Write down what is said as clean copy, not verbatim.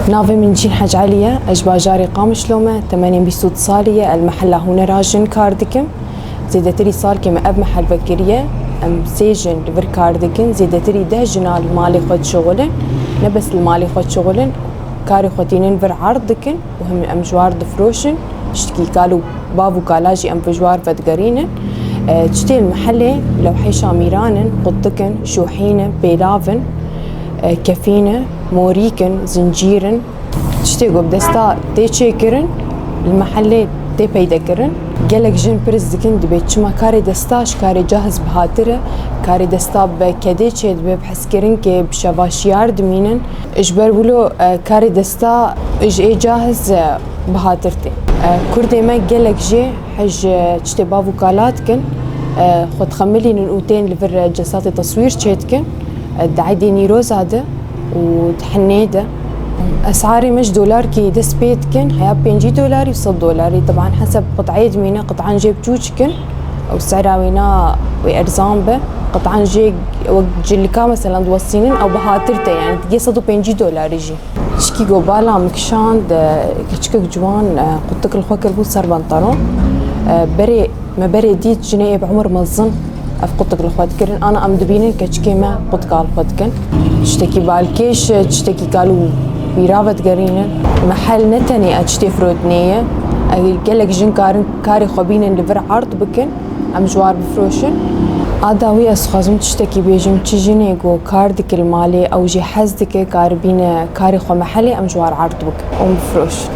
نافي من جين حج عليا أجباجاري قامش لومة 8 بيسود صالية المحلة هنا راجن كاردكم زيدا تري صار كما أب محل بكرية أم سيجن لفر كاردكن زيدا تري ده جنال مالي خد شغلن نبس المالي خد شغلن كاري خطينين فر عرضكن وهم أم جوار دفروشن اشتكي قالوا بابو كالاجي أم فجوار فتقرينن تشتي المحلة لو حي شاميرانن قطكن شوحينة بيلافن كفينة موريكن زنجيرن تشتيقو بدستا تي تشيكرن المحلي تي بيدكرن قالك جن برز دكن دبيت شما كاري دستاش كاري جاهز بهاتره كاري دستا بكدي تشيد بحسكرن كي بشباشيار دمينن اجبر بلو كاري دستا اي جاهز بهاترتي كردي ما قالك جي حج تشتي بافو كالاتكن خد خملي نوتين لفر جساتي تصوير تشيتكن دعيدي نيرو زاده وتحنيده اسعاري مش دولار كي دس بيتكن هيا بينجي دولاري وصد دولاري طبعا حسب قطعة مينا قطعان جيب جوجكن او سعرها وينا وارزامبه قطعان جي وجلكا مثلا دوصينن او بهاترته يعني تجي صدو بينجي دولاري جي شكي قبالا مكشان كشكك جوان قطك الخوكر بو صار بنطلون بري ما بري ديت جنيه بعمر مظن أفقدك الأخوات كرن أنا أم دبينن كشكي ما قد قال خدكن تشتكي بالكيش تشتكي قالوا بيرافت قرينن محل نتني أشتي فرودنية قالك جن كاري خبينن لفر عرض بكن أم جوار بفروشن هذا هو أسخازم تشتكي بيجم تجيني جو كاردك المالي أو جي حزدك كاربين كاري خو محلي أم جوار عرض بكن أم بفروشن